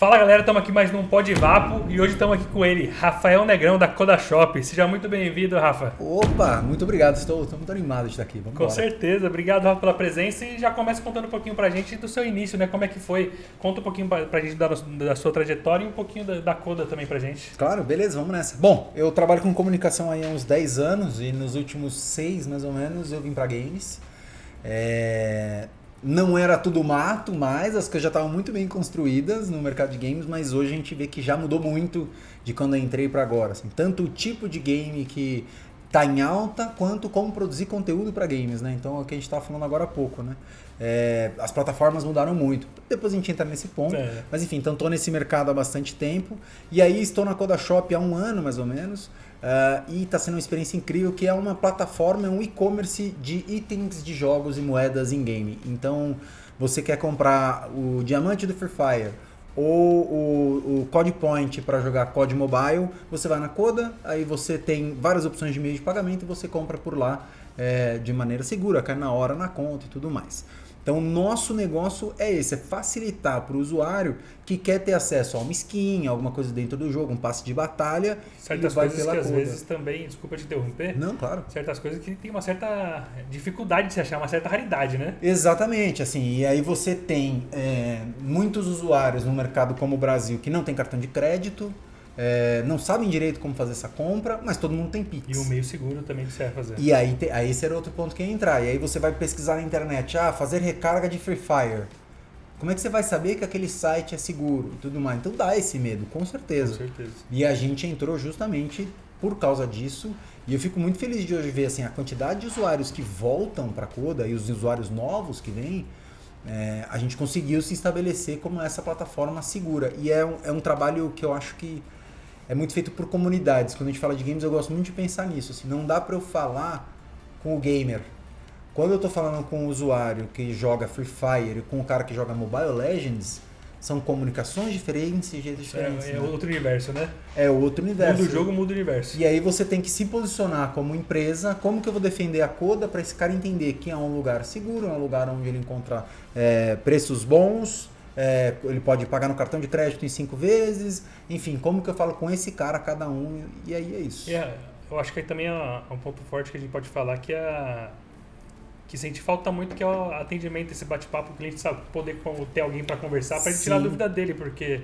Fala galera, estamos aqui mais num Pod Vapo e hoje estamos aqui com ele, Rafael Negrão da Coda Shop. Seja muito bem-vindo, Rafa. Opa, muito obrigado, estou muito animado de estar aqui. Vamos Com embora. certeza, obrigado Rafa pela presença e já começa contando um pouquinho pra gente do seu início, né? Como é que foi? Conta um pouquinho pra gente da sua trajetória e um pouquinho da Coda também pra gente. Claro, beleza, vamos nessa. Bom, eu trabalho com comunicação aí há uns 10 anos e nos últimos 6 mais ou menos eu vim pra games. Não era tudo mato, mas as coisas já estavam muito bem construídas no mercado de games, mas hoje a gente vê que já mudou muito de quando eu entrei para agora. Assim, tanto o tipo de game que está em alta, quanto como produzir conteúdo para games, né? Então é o que a gente estava falando agora há pouco, né? As plataformas mudaram muito. Depois a gente entra nesse ponto. Mas enfim, então estou nesse mercado há bastante tempo. E aí estou na Coda Shop há um ano, mais ou menos. E está sendo uma experiência incrível, que é uma plataforma, um e-commerce de itens de jogos e moedas em game. Então, você quer comprar o diamante do Free Fire ou o Code Point para jogar COD Mobile, você vai na Coda, aí você tem várias opções de meio de pagamento e você compra por lá de maneira segura, cai na hora na conta e tudo mais. Então, o nosso negócio é esse, é facilitar para o usuário que quer ter acesso a uma skin, alguma coisa dentro do jogo, um passe de batalha. Certas coisas que às vezes também, desculpa te interromper. Não, claro. Certas coisas que tem uma certa dificuldade de se achar, uma certa raridade, né? Exatamente, assim, e aí você tem muitos usuários no mercado como o Brasil que não tem cartão de crédito, não sabem direito como fazer essa compra, mas todo mundo tem Pix. E um meio seguro também que você vai fazer. E aí esse era outro ponto que ia entrar. E aí você vai pesquisar na internet, fazer recarga de Free Fire. Como é que você vai saber que aquele site é seguro e tudo mais? Então dá esse medo, com certeza. Com certeza. E a gente entrou justamente por causa disso. E eu fico muito feliz de hoje ver assim, a quantidade de usuários que voltam para a Coda e os usuários novos que vêm. A gente conseguiu se estabelecer como essa plataforma segura. E é um trabalho que eu acho que é muito feito por comunidades. Quando a gente fala de games, eu gosto muito de pensar nisso. Assim, não dá para eu falar com o gamer. Quando eu estou falando com o usuário que joga Free Fire e com o cara que joga Mobile Legends, são comunicações diferentes e jeitos diferentes. É outro universo, né? É outro universo. Muda o jogo, muda o universo. E aí você tem que se posicionar como empresa. Como que eu vou defender a Coda para esse cara entender que é um lugar seguro, é um lugar onde ele encontra preços bons, ele pode pagar no cartão de crédito em 5 vezes, enfim, como que eu falo com esse cara, cada um, e aí é isso. Eu acho que aí também é um ponto forte que a gente pode falar que sente falta muito, que é o atendimento, esse bate-papo, o cliente sabe poder ter alguém para conversar, para tirar a dúvida dele, porque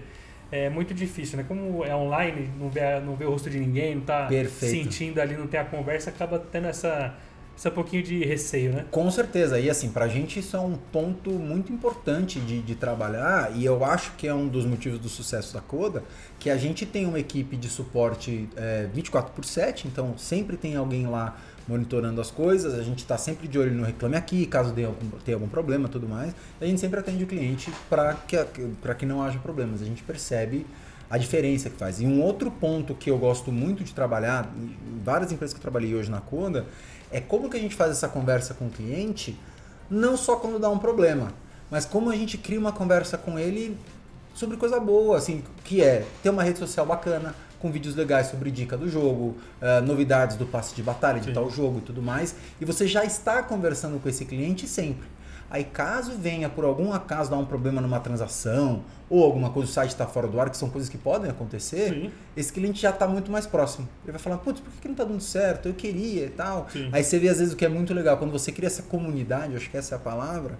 é muito difícil, né? Como é online, não vê o rosto de ninguém, não tá sentindo ali, não tem a conversa, acaba tendo essa pouquinho de receio, né? Com certeza, e assim, pra gente isso é um ponto muito importante de trabalhar, e eu acho que é um dos motivos do sucesso da Coda, que a gente tem uma equipe de suporte 24/7, então sempre tem alguém lá monitorando as coisas, a gente está sempre de olho no Reclame Aqui, caso tenha algum problema e tudo mais, a gente sempre atende o cliente para que não haja problemas, a gente percebe a diferença que faz. E um outro ponto que eu gosto muito de trabalhar, em várias empresas que eu trabalhei hoje na Coda, é como que a gente faz essa conversa com o cliente, não só quando dá um problema, mas como a gente cria uma conversa com ele sobre coisa boa, assim, que é ter uma rede social bacana, com vídeos legais sobre dica do jogo, novidades do passe de batalha de tal jogo e tudo mais, e você já está conversando com esse cliente sempre. Aí caso venha por algum acaso dar um problema numa transação, ou alguma coisa, o site está fora do ar, que são coisas que podem acontecer, esse cliente já está muito mais próximo. Ele vai falar, putz, por que não está dando certo? Eu queria e tal. Aí você vê às vezes o que é muito legal, quando você cria essa comunidade, eu acho que essa é a palavra,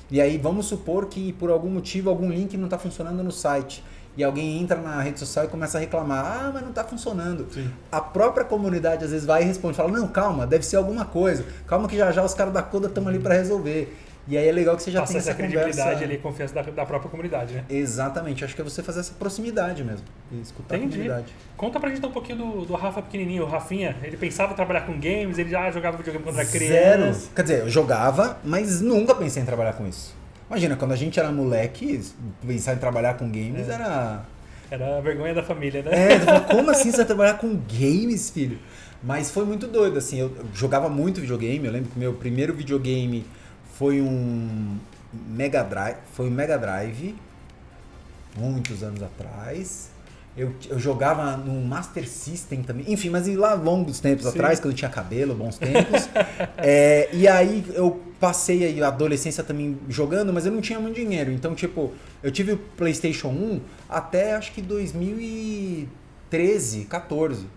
e aí vamos supor que por algum motivo, algum link não está funcionando no site, e alguém entra na rede social e começa a reclamar, mas não está funcionando. A própria comunidade às vezes vai e responde, fala, não, calma, deve ser alguma coisa, calma que já os caras da Coda estão ali para resolver. E aí é legal que você já tem essa credibilidade ali, confiança da própria comunidade, né? Exatamente, acho que é você fazer essa proximidade mesmo, e escutar a comunidade. Conta pra gente um pouquinho do Rafa pequenininho, o Rafinha, ele pensava em trabalhar com games, ele já jogava videogame quando era criança? Zero, quer dizer, eu jogava, mas nunca pensei em trabalhar com isso. Imagina, quando a gente era moleque, pensar em trabalhar com games era a vergonha da família, né? Como assim você vai trabalhar com games, filho? Mas foi muito doido, assim, eu jogava muito videogame, eu lembro que meu primeiro videogame foi um Mega Drive, muitos anos atrás. Eu jogava no Master System também. Enfim, mas lá longos tempos atrás, quando eu tinha cabelo, bons tempos. E aí eu passei a adolescência também jogando, mas eu não tinha muito dinheiro. Então, tipo, eu tive o PlayStation 1 até acho que 2013, 14.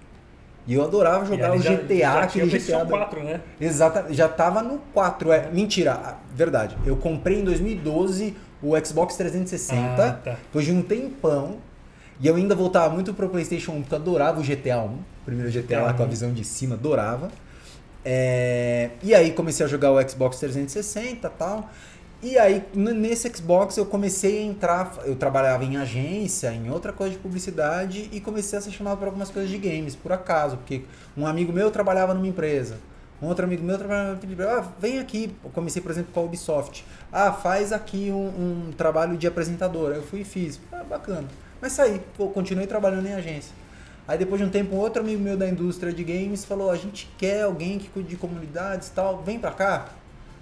E eu adorava jogar o GTA, já aquele tinha GTA. PlayStation 4, né? Exatamente, já tava no 4. Mentira, verdade. Eu comprei em 2012 o Xbox 360, depois de um tempão. E eu ainda voltava muito pro PlayStation 1, porque eu adorava o GTA 1. O primeiro GTA lá com a visão de cima, adorava. E aí comecei a jogar o Xbox 360 e tal. E aí, nesse Xbox, eu comecei a entrar... Eu trabalhava em agência, em outra coisa de publicidade, e comecei a ser chamado para algumas coisas de games, por acaso. Porque um amigo meu trabalhava numa empresa. Um outro amigo meu trabalhava numa empresa. Vem aqui. Eu comecei, por exemplo, com a Ubisoft. Faz aqui um trabalho de apresentador. Aí eu fui e fiz. Bacana. Mas saí. Continuei trabalhando em agência. Aí depois de um tempo, outro amigo meu da indústria de games falou, a gente quer alguém que cuide de comunidades e tal. Vem pra cá.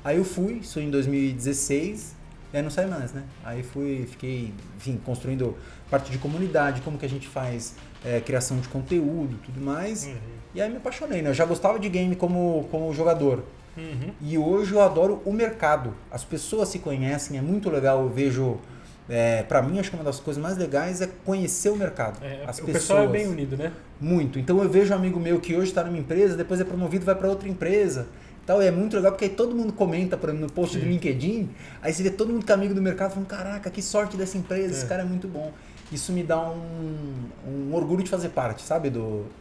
Aí eu fui, isso em 2016, e aí não saí mais, né? Aí fiquei, enfim, construindo parte de comunidade, como que a gente faz criação de conteúdo, tudo mais. E aí me apaixonei, né? Eu já gostava de game como jogador. E hoje eu adoro o mercado. As pessoas se conhecem, é muito legal, eu vejo... pra mim, acho que uma das coisas mais legais é conhecer o mercado. As pessoas. Pessoal é bem unido, né? Muito. Então eu vejo um amigo meu que hoje está numa empresa, depois é promovido e vai para outra empresa. Tal, é muito legal porque aí todo mundo comenta, por exemplo, no post do LinkedIn, aí você vê todo mundo que é amigo do mercado falando, caraca, que sorte dessa empresa, esse cara é muito bom. Isso me dá um orgulho de fazer parte, sabe,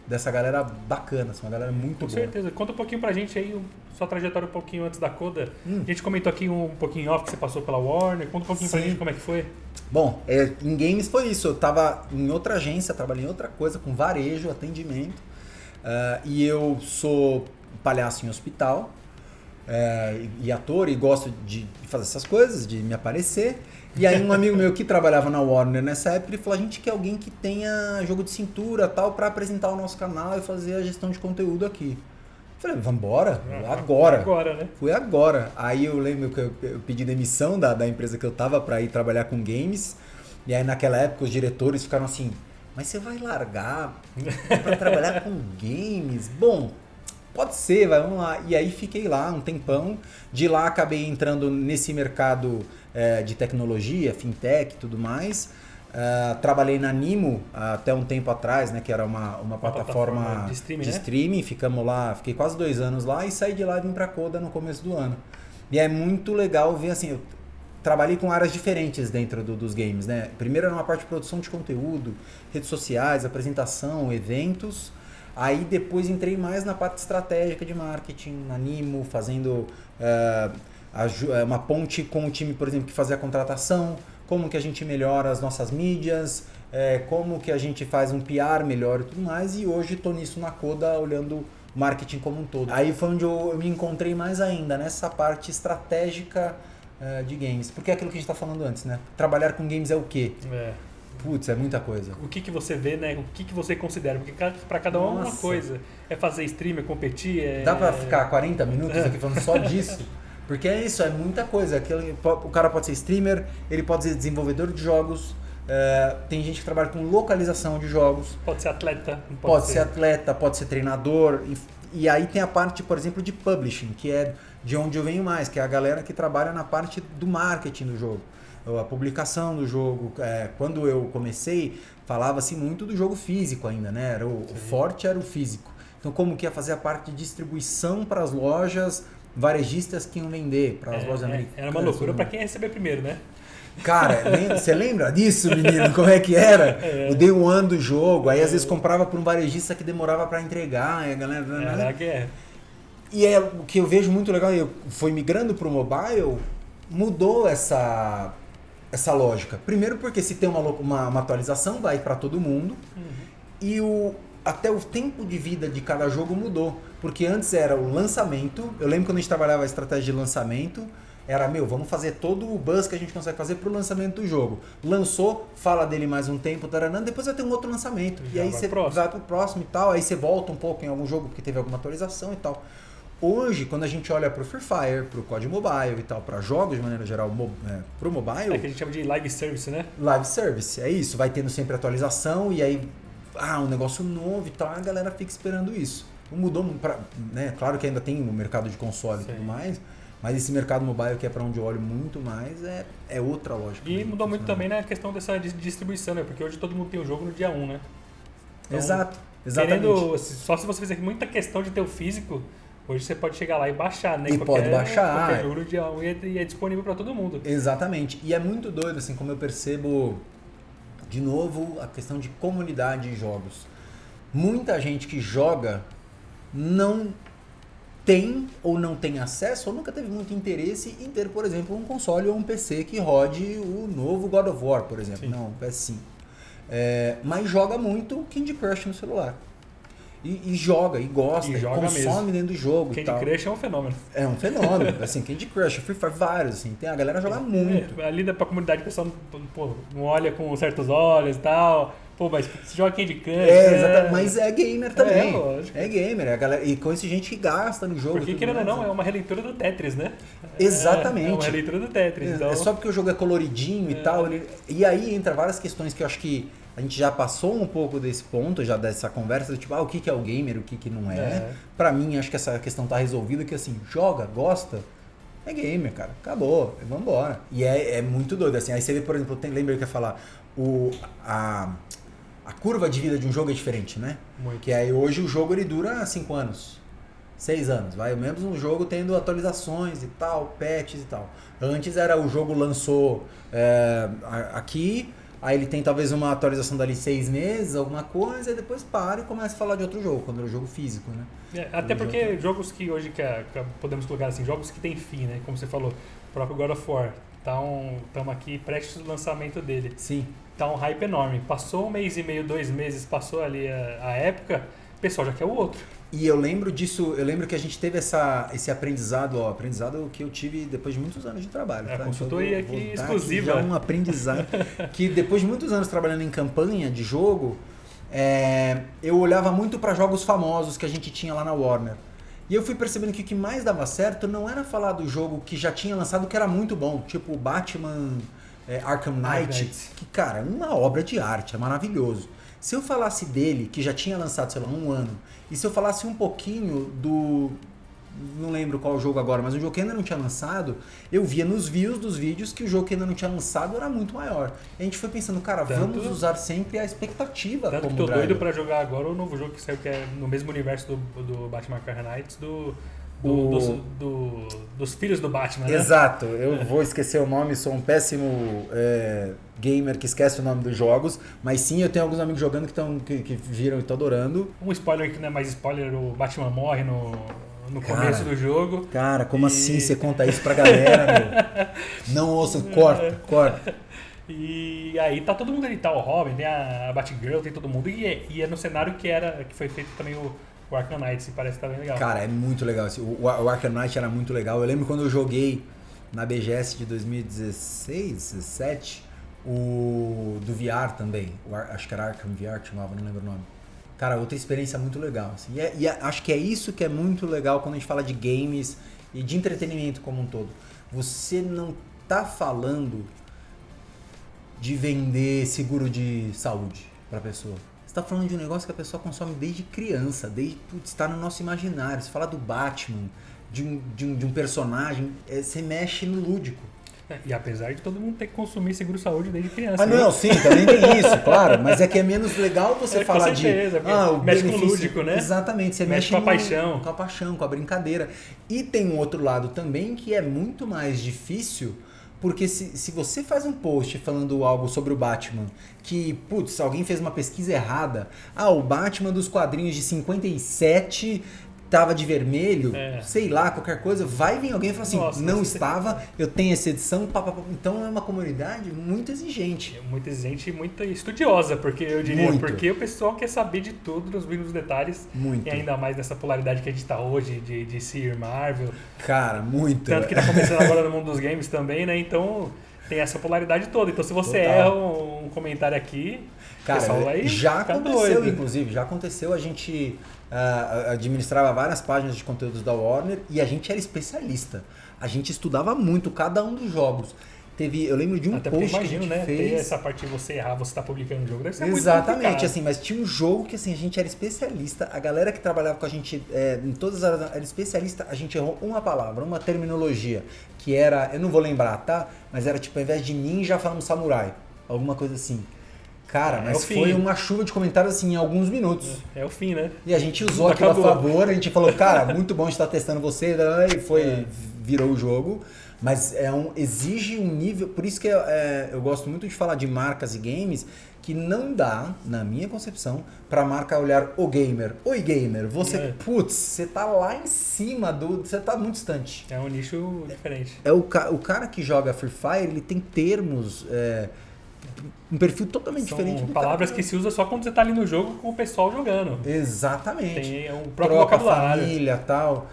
dessa galera bacana, uma galera muito boa. Com certeza. Conta um pouquinho pra gente aí, sua trajetória um pouquinho antes da Coda. A gente comentou aqui um pouquinho off que você passou pela Warner, conta um pouquinho pra gente como é que foi. Bom, em games foi isso, eu tava em outra agência, trabalhei em outra coisa, com varejo, atendimento, e eu sou palhaço em hospital, e ator, e gosto de fazer essas coisas, de me aparecer. E aí um amigo meu que trabalhava na Warner nessa época, ele falou, a gente quer alguém que tenha jogo de cintura tal, para apresentar o nosso canal e fazer a gestão de conteúdo aqui. Eu falei, vambora, agora. Agora, né? Fui agora. Aí eu lembro que eu pedi demissão da empresa que eu tava para ir trabalhar com games. E aí naquela época os diretores ficaram assim, mas você vai largar para trabalhar com games? Bom, pode ser, vamos lá. E aí fiquei lá um tempão. De lá acabei entrando nesse mercado de tecnologia, fintech e tudo mais. Trabalhei na Nimo até um tempo atrás, né, que era uma plataforma de streaming. Ficamos lá, fiquei quase 2 anos lá e saí de lá e vim para a Coda no começo do ano. E é muito legal ver assim, eu trabalhei com áreas diferentes dentro dos games, né? Primeiro era uma parte de produção de conteúdo, redes sociais, apresentação, eventos. Aí depois entrei mais na parte estratégica de marketing, na Nimo, fazendo uma ponte com o time, por exemplo, que fazia a contratação, como que a gente melhora as nossas mídias, como que a gente faz um PR melhor e tudo mais. E hoje estou nisso na Coda, olhando o marketing como um todo. Aí foi onde eu me encontrei mais ainda, nessa parte estratégica de games. Porque é aquilo que a gente está falando antes, né? Trabalhar com games é o quê? Putz, é muita coisa. O que você vê, né? O que você considera? Porque para cada um é uma coisa. É fazer stream, é competir, Dá pra ficar 40 minutos aqui falando só disso? Porque é isso, é muita coisa. O cara pode ser streamer, ele pode ser desenvolvedor de jogos, tem gente que trabalha com localização de jogos. Pode ser atleta. Pode ser atleta, pode ser treinador. E aí tem a parte, por exemplo, de publishing, que é de onde eu venho mais, que é a galera que trabalha na parte do marketing do jogo. A publicação do jogo. Quando eu comecei, falava-se muito do jogo físico ainda, né? O forte era o físico. Então, como que ia fazer a parte de distribuição para as lojas varejistas que iam vender, para as lojas americanas. Era uma loucura para quem ia receber primeiro, né? Cara, você lembra disso, menino? Como é que era? O day one do jogo, aí às vezes comprava por um varejista que demorava para entregar, e a galera... Era a guerra. E o que eu vejo muito legal, eu fui migrando para o mobile, mudou essa lógica. Primeiro porque se tem uma atualização, vai para todo mundo. E até o tempo de vida de cada jogo mudou. Porque antes era o lançamento. Eu lembro quando a gente trabalhava a estratégia de lançamento, era, vamos fazer todo o buzz que a gente consegue fazer pro lançamento do jogo. Lançou, fala dele mais um tempo, taranã, depois vai ter um outro lançamento. E aí você vai pro próximo e tal, aí você volta um pouco em algum jogo porque teve alguma atualização e tal. Hoje, quando a gente olha pro Free Fire, pro COD Mobile e tal, para jogos de maneira geral, pro mobile... É que a gente chama de live service, né? Live service, é isso. Vai tendo sempre atualização e aí, um negócio novo e tal, a galera fica esperando isso. Então, mudou, né? Claro que ainda tem o mercado de console e tudo mais, mas esse mercado mobile, que é para onde eu olho muito mais, é outra lógica. E mudou muito também na questão dessa distribuição, né? Porque hoje todo mundo tem o jogo no dia 1, né? Então, Exatamente. Só se você fizer muita questão de ter o físico, hoje você pode chegar lá e baixar, né? E pode baixar. Qualquer jogo no dia 1 e é disponível para todo mundo. Exatamente. E é muito doido, assim, como eu percebo, de novo, a questão de comunidade de jogos. Muita gente que joga não tem ou não tem acesso ou nunca teve muito interesse em ter, por exemplo, um console ou um PC que rode o novo God of War, por exemplo. Sim. Não, PS5. Mas joga muito Candy Crush no celular. E joga, e gosta, e consome mesmo dentro do jogo. Candy Crush é um fenômeno. É um fenômeno. Assim, Candy Crush, Free Fire, vários. Assim, a galera joga muito. Ali pra comunidade, o pessoal não olha com certos olhos e tal. Pô, mas você joga Candy Crush. Exatamente. Mas é gamer também. Lógico. É gamer. A galera, e conhece gente que gasta no jogo. Porque, querendo ou não, é uma releitura do Tetris, né? Exatamente. É uma releitura do Tetris. Então... É só porque o jogo é coloridinho e tal. E aí entra várias questões que eu acho que a gente já passou um pouco desse ponto, já dessa conversa, tipo, o que é o gamer, o que não é. Pra mim, acho que essa questão tá resolvida, que assim, joga, gosta, é gamer, cara. Acabou, vambora. E é muito doido, assim. Aí você vê, por exemplo, lembra que eu ia falar, a curva de vida de um jogo é diferente, né? Muito. Que aí hoje o jogo ele dura 5 anos, 6 anos, vai. Mesmo um jogo tendo atualizações e tal, patches e tal. Antes era o jogo lançou aqui, aí ele tem talvez uma atualização dali 6 meses, alguma coisa, e depois para e começa a falar de outro jogo, quando era o jogo físico, né? Até porque jogos que hoje, podemos colocar assim, jogos que tem fim, né? Como você falou, o próprio God of War. Estamos aqui prestes ao lançamento dele. Sim. Tá um hype enorme. Passou 1 mês e meio, 2 meses, passou ali a época, o pessoal já quer o outro. E eu lembro disso, que a gente teve esse aprendizado, aprendizado que eu tive depois de muitos anos de trabalho. A consultoria aqui exclusiva. Aqui já um aprendizado que depois de muitos anos trabalhando em campanha de jogo, eu olhava muito para jogos famosos que a gente tinha lá na Warner. E eu fui percebendo que o que mais dava certo não era falar do jogo que já tinha lançado, que era muito bom, tipo Batman Arkham Knight, que, cara, é uma obra de arte, é maravilhoso. Se eu falasse dele, que já tinha lançado, sei lá, 1 ano, e se eu falasse um pouquinho não lembro qual jogo agora, mas um jogo que ainda não tinha lançado, eu via nos views dos vídeos que o jogo que ainda não tinha lançado era muito maior. E a gente foi pensando, cara, vamos usar sempre a expectativa como driver. Tô doido pra jogar agora o novo jogo que saiu, que é no mesmo universo do Batman Arkham Knights, dos filhos do Batman, né? Exato, eu vou esquecer o nome, sou um péssimo gamer que esquece o nome dos jogos, mas sim, eu tenho alguns amigos jogando que viram e estão adorando. Um spoiler que não é mais spoiler, o Batman morre no começo do jogo. Cara, como assim você conta isso pra galera, meu? Não ouçam, corta. E aí tá todo mundo ali, tá o Robin, tem a Batgirl, tem todo mundo, e é no cenário que foi feito também o Arkham Knight, parece que tá bem legal. Cara, é muito legal. O Arkham Knight era muito legal. Eu lembro quando eu joguei na BGS de 2016, 2017, o do VR também. Acho que era Arkham VR que chamava, não lembro o nome. Cara, outra experiência muito legal. Assim. E acho que é isso que é muito legal quando a gente fala de games e de entretenimento como um todo. Você não tá falando de vender seguro de saúde pra pessoa. Você tá falando de um negócio que a pessoa consome desde criança, está no nosso imaginário. Você fala do Batman, de um personagem, você mexe no lúdico. E apesar de todo mundo ter que consumir seguro-saúde desde criança. Ah, não, sim, também tem isso, claro. Mas é que é menos legal você falar com certeza, o mexe benefício, com o lúdico, né? Exatamente, você mexe com a paixão. Com a paixão, com a brincadeira. E tem um outro lado também que é muito mais difícil, porque se você faz um post falando algo sobre o Batman, que, putz, alguém fez uma pesquisa errada, o Batman dos quadrinhos de 57... tava de vermelho, sei lá, qualquer coisa, vai vir alguém e falar assim, nossa, não estava, eu tenho essa edição, então é uma comunidade muito exigente. Muito exigente e muito estudiosa, porque eu diria, porque o pessoal quer saber de tudo, nos mínimos detalhes, muito. E ainda mais nessa polaridade que a gente tá hoje, de DC e Marvel. Cara, muito. Tanto que tá começando agora no mundo dos games também, né, então... tem essa polaridade toda. Então se você Total. erra um comentário aqui, o pessoal Cara, vai já ficar aconteceu, doido. inclusive, já aconteceu, a gente administrava várias páginas de conteúdos da Warner e a gente era especialista. A gente estudava muito cada um dos jogos. Eu lembro de um Até porque post que a imagino, gente né? fez. Ter essa parte de você errar, você tá publicando o jogo, deve ser muito Exatamente, complicado. assim, mas tinha um jogo que assim, a gente era especialista, a galera que trabalhava com a gente em todas as áreas era especialista, a gente errou uma palavra, uma terminologia, que era, eu não vou lembrar, tá? Mas era tipo, ao invés de ninja, falamos samurai, alguma coisa assim. Cara, mas foi uma chuva de comentários assim em alguns minutos. É o fim, né? E a gente usou aquilo a Acabou. favor, a gente falou, cara, muito bom estar testando você, e virou o jogo. Mas exige um nível, por isso que eu gosto muito de falar de marcas e games, que não dá, na minha concepção, pra marca olhar o gamer. Oi, gamer, você, você tá lá em cima você tá muito distante. É um nicho diferente. O cara que joga Free Fire, ele tem termos, um perfil totalmente diferente do palavras cara. que se usa só quando você tá ali no jogo com o pessoal jogando. Exatamente. Tem um próprio Troca, vocabulário. família, tal.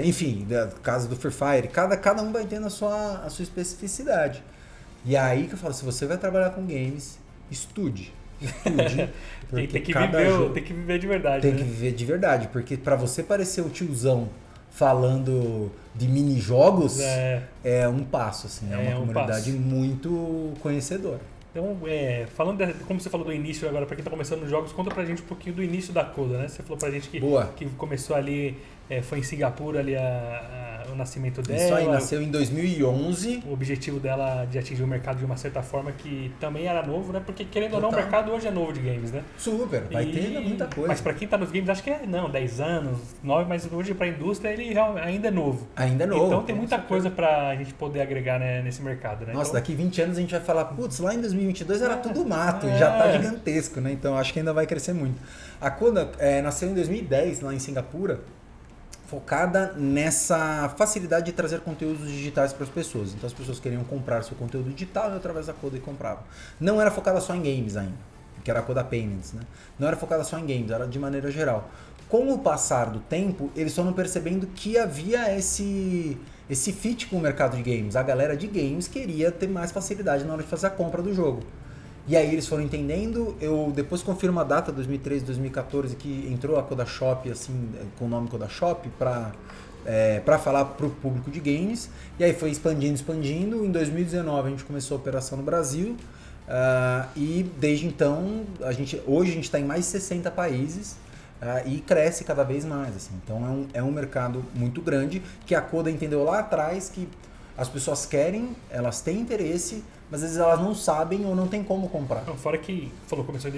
Enfim, caso do Free Fire, cada um vai tendo a sua especificidade. E aí que eu falo, se você vai trabalhar com games, estude. Tem que viver de verdade. Tem que viver de verdade, porque pra você parecer o tiozão falando de mini-jogos, é um passo, assim, é uma comunidade muito conhecedora. Então, falando como você falou do início agora, pra quem tá começando nos jogos, conta pra gente um pouquinho do início da Coda, né? Você falou pra gente que começou ali, foi em Singapura ali o nascimento dela. Isso aí, nasceu em 2011. O objetivo dela de atingir o mercado de uma certa forma que também era novo, né? Porque querendo ou não, o mercado hoje é novo de games, né? Super, vai ter muita coisa. Mas pra quem tá nos games, acho que 10 anos, 9, mas hoje pra indústria ele ainda é novo. Ainda é novo. Então tem muita coisa pra gente poder agregar, né, nesse mercado, né? Nossa, então, daqui 20 anos a gente vai falar, putz, lá em 2022 era tudo mato, já tá gigantesco, né? Então acho que ainda vai crescer muito. A Coda nasceu em 2010 lá em Singapura, focada nessa facilidade de trazer conteúdos digitais para as pessoas. Então as pessoas queriam comprar seu conteúdo digital e através da Coda compravam. Não era focada só em games ainda, que era a Coda Payments, né? Não era focada só em games, era de maneira geral. Com o passar do tempo, eles foram percebendo que havia esse fit com o mercado de games. A galera de games queria ter mais facilidade na hora de fazer a compra do jogo. E aí eles foram entendendo, eu depois confirmo a data, 2013, 2014, que entrou a Coda Shop, assim, com o nome Coda Shop, para falar para o público de games. E aí foi expandindo. Em 2019 a gente começou a operação no Brasil. E desde então, hoje a gente está em mais de 60 países. E cresce cada vez mais. Assim. Então é um mercado muito grande que a Coda entendeu lá atrás que as pessoas querem, elas têm interesse, mas às vezes elas não sabem ou não tem como comprar. Fora que começou em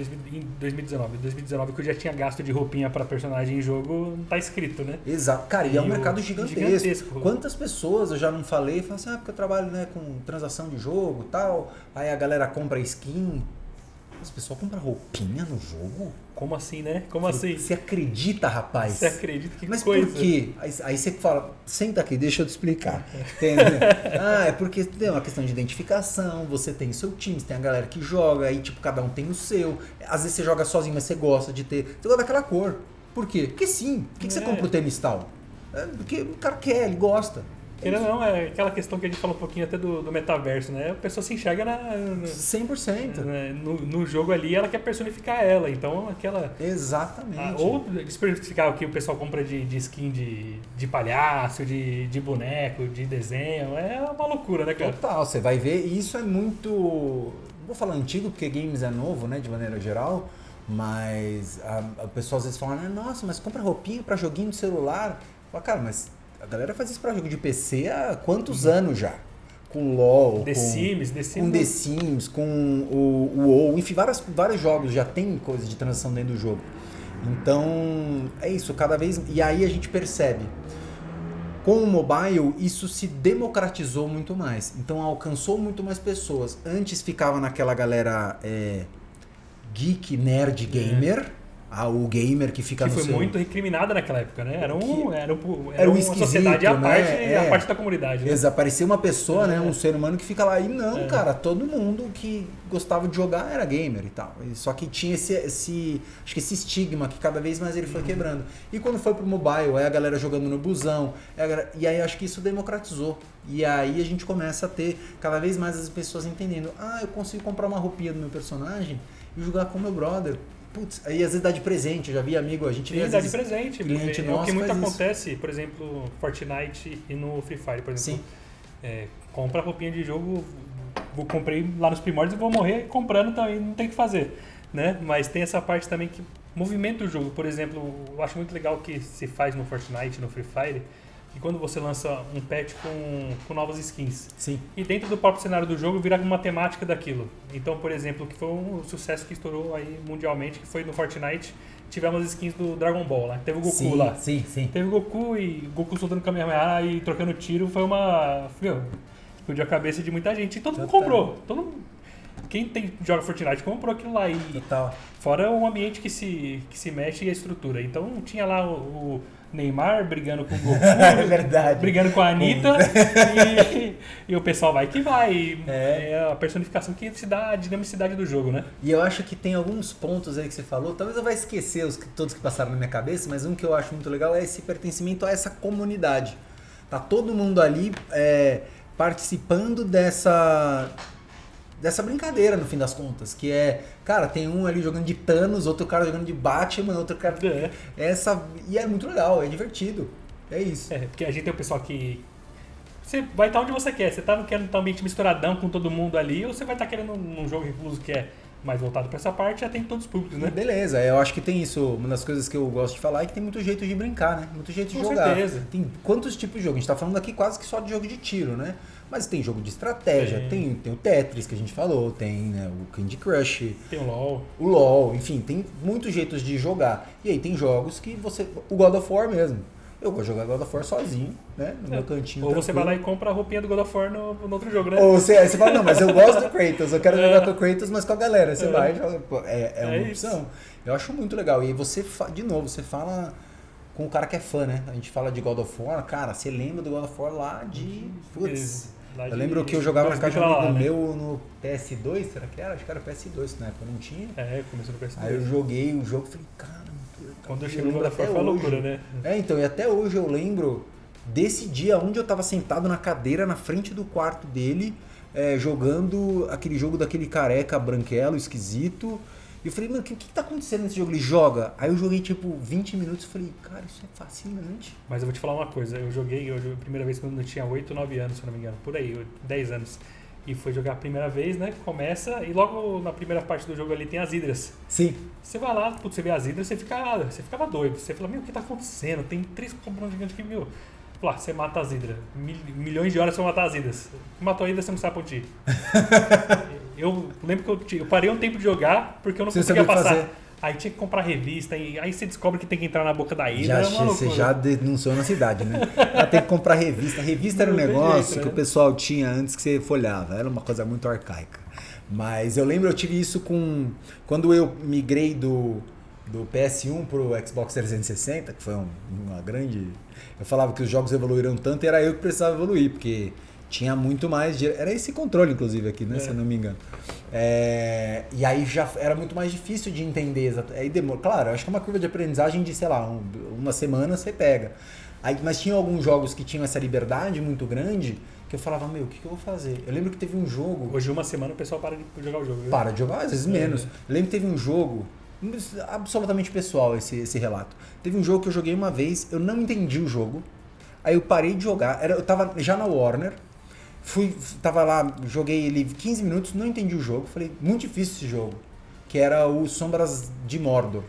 2019. Em 2019 que eu já tinha gasto de roupinha para personagem em jogo, não tá escrito, né? Exato. Cara, e é um mercado gigantesco. Quantas pessoas eu já não falei, falam assim, porque eu trabalho, né, com transação de jogo e tal, aí a galera compra skin. As pessoas compram roupinha no jogo? Como assim, né? Como assim? Você acredita, rapaz? Você acredita? Que Mas coisa? Por quê? Aí você fala, senta aqui, deixa eu te explicar. Entendeu? É porque tem uma questão de identificação, você tem o seu time, você tem a galera que joga, aí tipo, cada um tem o seu. Às vezes você joga sozinho, mas você gosta de ter. Você gosta daquela cor. Por quê? Porque sim. Por que você compra o tênis tal? Porque o cara quer, ele gosta. Querendo ou não, é aquela questão que a gente falou um pouquinho até do metaverso, né? A pessoa se enxerga 100%. No jogo ali, ela quer personificar ela. Então, aquela... Exatamente. Ou especificar o que o pessoal compra de skin de palhaço, de boneco, de desenho. É uma loucura, né, cara? Total, você vai ver. E isso é muito... Não vou falar antigo, porque games é novo, né? De maneira geral. Mas a pessoa às vezes fala, nossa, mas compra roupinha pra joguinho de celular. Fala, cara, mas... A galera faz isso pra jogo de PC há quantos anos já? Com LoL, The Sims, com The Sims, com o WoW, enfim, vários jogos já tem coisa de transação dentro do jogo. Então, é isso, cada vez... E aí a gente percebe, com o mobile, isso se democratizou muito mais. Então, alcançou muito mais pessoas. Antes ficava naquela galera geek, nerd, gamer... O gamer que fica que no foi seu... muito recriminada naquela época, né? Era Era uma esquisito, sociedade à parte, né? a parte da comunidade. Né? Desaparecia uma pessoa, né? Um ser humano que fica lá. E não, cara, todo mundo que gostava de jogar era gamer e tal. Só que tinha esse estigma que cada vez mais ele foi quebrando. E quando foi pro mobile, a galera jogando no busão. E aí acho que isso democratizou. E aí a gente começa a ter cada vez mais as pessoas entendendo. Eu consigo comprar uma roupinha do meu personagem e jogar com meu brother. Putz, aí às vezes dá de presente, eu já vi amigo, a gente vê às dá de vezes presente, cliente o que muito faz acontece, por exemplo, Fortnite e no Free Fire, por exemplo. Sim. Compra roupinha de jogo, comprei lá nos primórdios e vou morrer comprando também, não tem o que fazer, né? Mas tem essa parte também que movimenta o jogo. Por exemplo, eu acho muito legal que se faz no Fortnite, no Free Fire, que quando você lança um patch com novas skins. Sim. E dentro do próprio cenário do jogo vira uma temática daquilo. Então, por exemplo, que foi um sucesso que estourou aí mundialmente, que foi no Fortnite, tivemos skins do Dragon Ball, né? Teve o Goku lá. Sim. Teve o Goku e Goku soltando Kamehameha e trocando tiro, foi uma... explodiu a cabeça de muita gente. E todo mundo comprou. Quem joga Fortnite comprou aquilo lá. E Total. Fora o ambiente que se mexe e a estrutura. Então tinha lá o Neymar brigando com o Goku, É verdade. brigando com a Anitta e o pessoal vai que vai. É a personificação que se dá a dinamicidade do jogo, né? E eu acho que tem alguns pontos aí que você falou, talvez eu vá esquecer todos que passaram na minha cabeça, mas um que eu acho muito legal é esse pertencimento a essa comunidade. Tá todo mundo ali participando dessa brincadeira, no fim das contas, que cara, tem um ali jogando de Thanos, outro cara jogando de Batman, outro cara... E é muito legal, é divertido, é isso. Porque a gente tem o pessoal que... Você vai estar onde você quer, você tá querendo estar ambiente misturadão com todo mundo ali, ou você vai estar querendo um jogo recluso que é mais voltado para essa parte, já tem todos os públicos, né? Beleza, eu acho que tem isso, uma das coisas que eu gosto de falar é que tem muito jeito de brincar, né? Muito jeito de jogar. Com certeza. Tem quantos tipos de jogo? A gente tá falando aqui quase que só de jogo de tiro, né? Mas tem jogo de estratégia, tem o Tetris que a gente falou, tem, né, o Candy Crush. Tem o LoL. O LoL, enfim, tem muitos jeitos de jogar. E aí tem jogos que você... O God of War mesmo. Eu vou jogar God of War sozinho, né? No meu cantinho. Ou você vai lá e compra a roupinha do God of War no outro jogo, né? Ou você fala, não, mas eu gosto do Kratos, eu quero jogar com o Kratos, mas com a galera. Você vai e joga. Uma opção. Eu acho muito legal. E aí você, de novo, você fala com o cara que é fã, né? A gente fala de God of War, cara, você lembra do God of War lá de... Putz, eu lembro que eu jogava na casa de um amigo meu no PS2, será que era? Acho que era PS2, na época não tinha. Começou no PS2. Aí eu joguei o jogo e falei, cara... Quando eu cheguei no God of War foi uma loucura, né? Então, e até hoje eu lembro desse dia onde eu tava sentado na cadeira na frente do quarto dele, jogando aquele jogo daquele careca branquelo, esquisito. E eu falei, mano, o que tá acontecendo nesse jogo? Ele joga. Aí eu joguei tipo 20 minutos e falei, cara, isso é fascinante. Mas eu vou te falar uma coisa, eu joguei a primeira vez quando eu tinha 8, 9 anos, se eu não me engano, por aí, 10 anos. E foi jogar a primeira vez, né? Começa e logo na primeira parte do jogo ali tem as hidras. Sim. Você vai lá, você vê as hidras, você ficava doido. Você fala, meu, o que tá acontecendo? Tem 3 cobrões gigantes aqui, meu. Lá, você mata as hidras. Milhões de horas você vai matar as hidras. Matou a hidra, você não sabe onde ir. Eu lembro que eu parei um tempo de jogar porque eu não conseguia passar. Fazer. Aí tinha que comprar revista, e aí você descobre que tem que entrar na boca da hidra. Você já denunciou na cidade, né? Tem que comprar revista. Revista era um negócio que o pessoal tinha antes que você folhava. Era uma coisa muito arcaica. Mas eu lembro, eu tive isso quando eu migrei do PS1 pro Xbox 360, que foi uma grande... Eu falava que os jogos evoluíram tanto e era eu que precisava evoluir, porque tinha muito mais... Era esse controle, inclusive, aqui, né? Se eu não me engano. E aí já era muito mais difícil de entender. Aí claro, acho que é uma curva de aprendizagem de, sei lá, uma semana você pega. Mas tinha alguns jogos que tinham essa liberdade muito grande que eu falava, meu, o que eu vou fazer? Eu lembro que teve um jogo... Hoje, uma semana, o pessoal para de jogar o jogo. Viu? Para de jogar, às vezes menos. Eu lembro que teve um jogo... Absolutamente pessoal esse relato. Teve um jogo que eu joguei uma vez, eu não entendi o jogo. Aí eu parei de jogar, eu tava já na Warner, tava lá, joguei ele 15 minutos, não entendi o jogo, falei, muito difícil esse jogo, que era o Sombras de Mordor.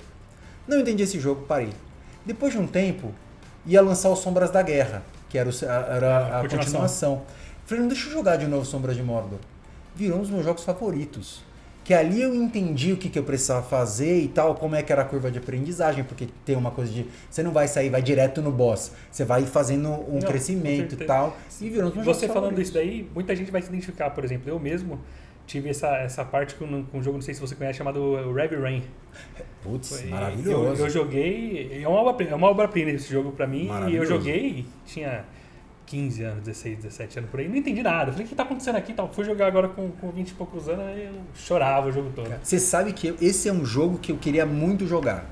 Não entendi esse jogo, parei. Depois de um tempo, ia lançar o Sombras da Guerra, que era a continuação. Falei, não, deixa eu jogar de novo Sombras de Mordor. Virou um dos meus jogos favoritos. Que ali eu entendi o que eu precisava fazer e tal, como é que era a curva de aprendizagem, porque tem uma coisa de... Você não vai sair, vai direto no boss. Você vai fazendo um crescimento e tal. E virou um Você falando isso daí, muita gente vai se identificar, por exemplo, eu mesmo, tive essa parte com um jogo, não sei se você conhece, chamado Heavy Rain. Putz, maravilhoso. Eu joguei, é uma obra-prima esse jogo pra mim, e eu joguei, tinha 15 anos, 16, 17 anos por aí, não entendi nada. Falei, o que tá acontecendo aqui? Então, fui jogar agora com 20 e poucos anos, aí eu chorava o jogo todo. Você sabe que esse é um jogo que eu queria muito jogar.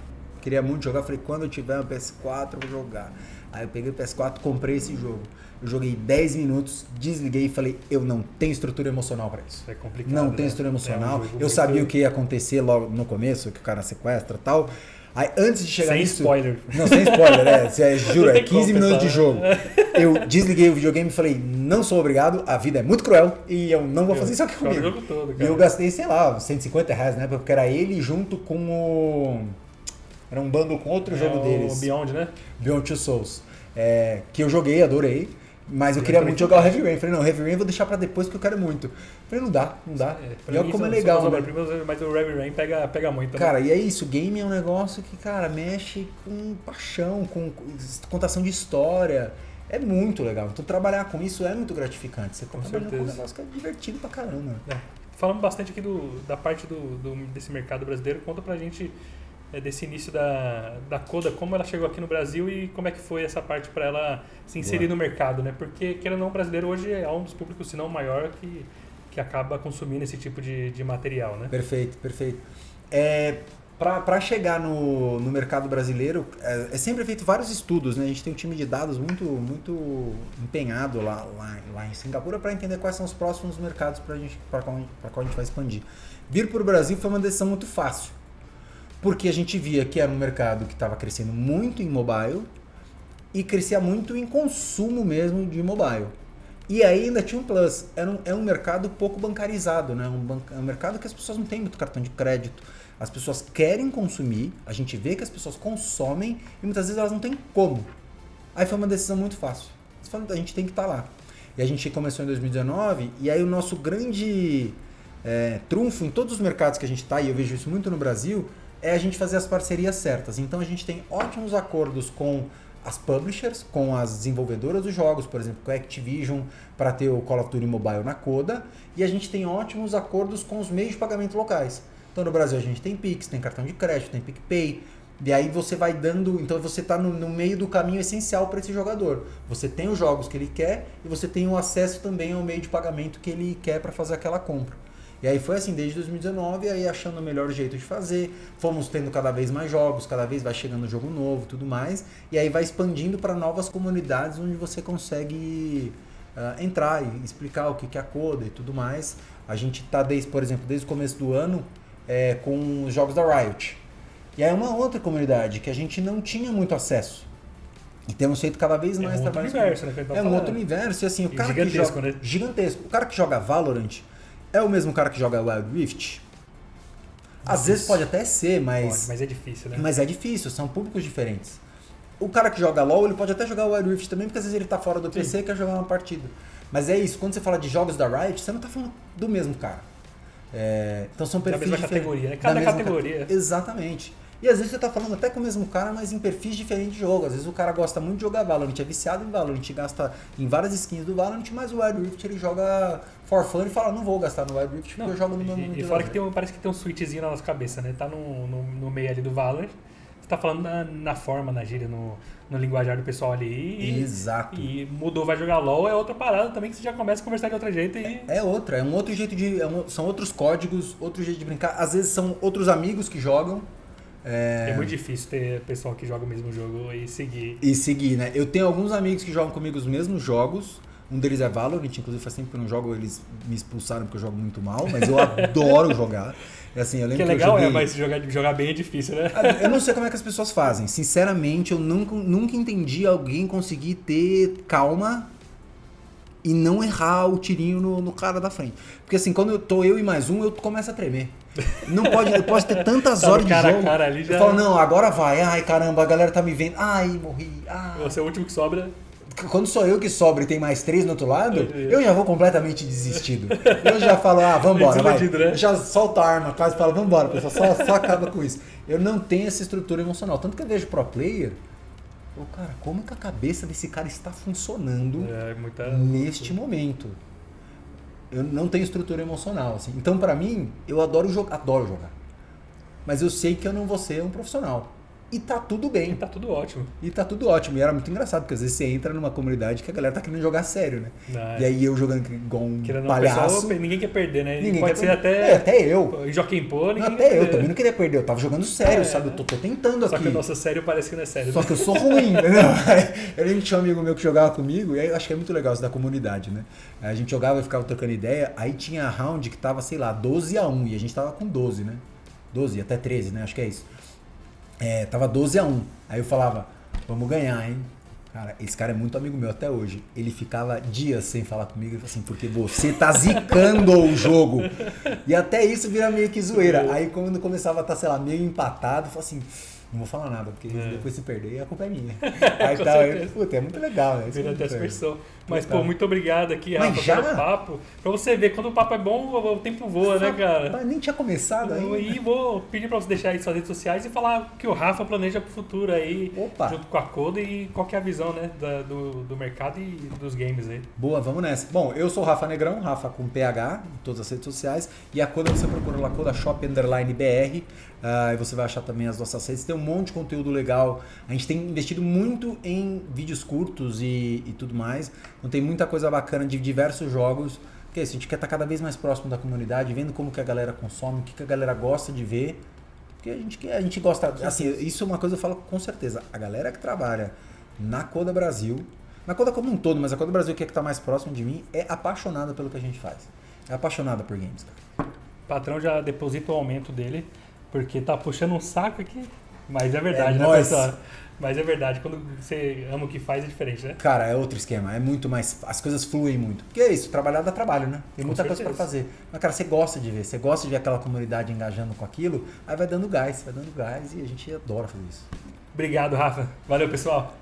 Falei, quando eu tiver um PS4 eu vou jogar. Aí eu peguei o PS4, comprei esse jogo. Eu joguei 10 minutos, desliguei e falei, eu não tenho estrutura emocional pra isso. É complicado. Não tenho estrutura emocional. Eu sabia o que ia acontecer logo no começo, que o cara sequestra e tal. Aí antes de chegar nisso... Sem spoiler. Não, sem spoiler, juro, é 15 minutos de jogo. Eu desliguei o videogame e falei, não sou obrigado, a vida é muito cruel e eu não vou fazer isso aqui comigo. O jogo todo, cara. E eu gastei, sei lá, R$150, né? Porque era ele junto com o... Era um bundle com outro jogo deles. O Beyond, né? Beyond Two Souls. Que eu joguei, adorei. Mas eu queria muito jogar o Heavy Rain. Falei, não, o Heavy Rain eu vou deixar pra depois porque eu quero muito. Falei, não dá. E olha como é legal, né? Mas o Heavy Rain pega muito. Cara, e é isso. Game é um negócio que, cara, mexe com paixão, com contação de história. É muito legal. Então trabalhar com isso é muito gratificante. Você tá trabalhando com um negócio que é divertido pra caramba. Falamos bastante aqui da parte desse mercado brasileiro. Conta pra gente desse início da Coda, como ela chegou aqui no Brasil e como é que foi essa parte para ela se inserir no mercado, né? Porque, querendo ou não, o brasileiro hoje é um dos públicos, se não o maior, que acaba consumindo esse tipo de material, né? Perfeito. Para chegar no mercado brasileiro, é sempre feito vários estudos, né? A gente tem um time de dados muito empenhado lá em Singapura para entender quais são os próximos mercados para qual a gente vai expandir. Vir para o Brasil foi uma decisão muito fácil. Porque a gente via que era um mercado que estava crescendo muito em mobile e crescia muito em consumo mesmo de mobile. E aí ainda tinha um plus, é um mercado pouco bancarizado, né? É um mercado que as pessoas não têm muito cartão de crédito, as pessoas querem consumir, a gente vê que as pessoas consomem e muitas vezes elas não têm como. Aí foi uma decisão muito fácil, a gente tem que estar lá. E a gente começou em 2019 e aí o nosso grande trunfo em todos os mercados que a gente está, e eu vejo isso muito no Brasil, é a gente fazer as parcerias certas. Então a gente tem ótimos acordos com as publishers, com as desenvolvedoras dos jogos, por exemplo, com a Activision para ter o Call of Duty Mobile na Coda, e a gente tem ótimos acordos com os meios de pagamento locais. Então no Brasil a gente tem Pix, tem cartão de crédito, tem PicPay, e aí você vai dando, então você está no meio do caminho essencial para esse jogador. Você tem os jogos que ele quer e você tem o acesso também ao meio de pagamento que ele quer para fazer aquela compra. E aí foi assim, desde 2019, aí achando o melhor jeito de fazer, fomos tendo cada vez mais jogos, cada vez vai chegando jogo novo e tudo mais, e aí vai expandindo para novas comunidades onde você consegue entrar e explicar o que é a Coda e tudo mais. A gente está, por exemplo, desde o começo do ano, com os jogos da Riot. E aí é uma outra comunidade que a gente não tinha muito acesso. E temos feito cada vez mais trabalho. É um outro universo, e assim, o cara que joga... né? Gigantesco. O cara que joga Valorant é o mesmo cara que joga Wild Rift? Às vezes pode até ser, mas... Mas é difícil, né? Mas é difícil, são públicos diferentes. O cara que joga LoL, ele pode até jogar Wild Rift também, porque às vezes ele tá fora do PC e quer jogar uma partida. Mas é isso, quando você fala de jogos da Riot, você não tá falando do mesmo cara. Então são perfis diferentes. Da mesma categoria, né? Cada categoria. Exatamente. E às vezes você tá falando até com o mesmo cara, mas em perfis diferentes de jogo. Às vezes o cara gosta muito de jogar Valorant, é viciado em Valorant, gasta em várias skins do Valorant, mas o Wild Rift ele joga for fun e fala, não vou gastar no Wild Rift porque eu jogo no meu mundo. E fora que parece que tem um switchzinho na nossa cabeça, né? Tá no meio ali do Valorant, você tá falando na forma, na gíria, no linguajar do pessoal ali. Exato. E mudou, vai jogar LoL, é outra parada também que você já começa a conversar de outro jeito. É um outro jeito são outros códigos, outro jeito de brincar. Às vezes são outros amigos que jogam. É muito difícil ter pessoal que joga o mesmo jogo e seguir. E seguir, né? Eu tenho alguns amigos que jogam comigo os mesmos jogos. Um deles é Valorant, inclusive faz tempo que eu não jogo, eles me expulsaram porque eu jogo muito mal, mas eu adoro jogar. Assim, eu lembro que legal, mas jogar bem é difícil, né? Eu não sei como é que as pessoas fazem. Sinceramente, eu nunca entendi alguém conseguir ter calma e não errar o tirinho no cara da frente. Porque assim, quando eu e mais um, eu começo a tremer. Não pode, eu posso ter tantas horas de jogo. Ali já... Eu falo, não, agora vai. Ai, caramba, a galera tá me vendo. Ai, morri. Ai. Você é o último que sobra. Quando sou eu que sobra e tem mais 3 no outro lado, eu já vou completamente desistido. Eu já falo, vambora, vai. Né? Eu já solto a arma, quase falo, vambora, pessoal, só acaba com isso. Eu não tenho essa estrutura emocional. Tanto que eu vejo pro player, cara, como que a cabeça desse cara está funcionando neste momento? eu não tenho estrutura emocional, assim. Então, pra mim, eu adoro jogar. Mas eu sei que eu não vou ser um profissional. E tá tudo bem. E tá tudo ótimo. E era muito engraçado, porque às vezes você entra numa comunidade que a galera tá querendo jogar sério, né? E aí eu jogando igual um palhaço. Ninguém quer perder, né? Ninguém pode quer ser perder. até eu. Joaquim Pô, Até eu também não queria perder. Eu tava jogando sério, sabe? Eu tô tentando Só aqui. que o nosso sério parece que não é sério. Só que eu sou ruim. Eu lembro que tinha um amigo meu que jogava comigo, e aí eu acho que é muito legal isso da comunidade, né? A gente jogava e ficava trocando ideia, aí tinha round que tava, sei lá, 12-1, e a gente tava com 12, né? 12, até 13, né? Acho que é isso. Tava 12-1. Aí eu falava, vamos ganhar, hein? Cara, esse cara é muito amigo meu até hoje. Ele ficava dias sem falar comigo, assim, porque você tá zicando o jogo. E até isso vira meio que zoeira. Aí quando começava a estar, sei lá, meio empatado, eu falava assim, não vou falar nada, porque depois se perder a culpa é minha. Aí tá, puta, é muito legal, né? Vira até expressão. Mas, pô, muito obrigado aqui, Rafa, pelo papo. Pra você ver, quando o papo é bom, o tempo voa, né, cara? Nem tinha começado ainda. E vou pedir pra você deixar aí suas redes sociais e falar o que o Rafa planeja pro futuro aí, junto com a Coda, e qual que é a visão, né, do mercado e dos games aí. Boa, vamos nessa. Bom, eu sou o Rafa Negrão, Rafa com PH, em todas as redes sociais, e a Coda você procura lá, Coda Shop _BR, e você vai achar também as nossas redes. Tem um monte de conteúdo legal, a gente tem investido muito em vídeos curtos e tudo mais. Então tem muita coisa bacana de diversos jogos. Porque a gente quer estar cada vez mais próximo da comunidade, vendo como que a galera consome, o que a galera gosta de ver. Porque a gente gosta, assim, isso é uma coisa que eu falo com certeza. A galera que trabalha na Coda Brasil, na Coda como um todo, mas a Coda Brasil que é que está mais próximo de mim, é apaixonada pelo que a gente faz. É apaixonada por games, cara. O patrão já deposita o aumento dele, porque tá puxando um saco aqui. Mas é verdade, né, nóis. pessoal? Mas é verdade, quando você ama o que faz é diferente, né? Cara, é outro esquema, é muito mais. As coisas fluem muito. Porque é isso, trabalhar dá trabalho, né? Tem muita coisa pra fazer. Mas, cara, você gosta de ver aquela comunidade engajando com aquilo, aí vai dando gás e a gente adora fazer isso. Obrigado, Rafa. Valeu, pessoal.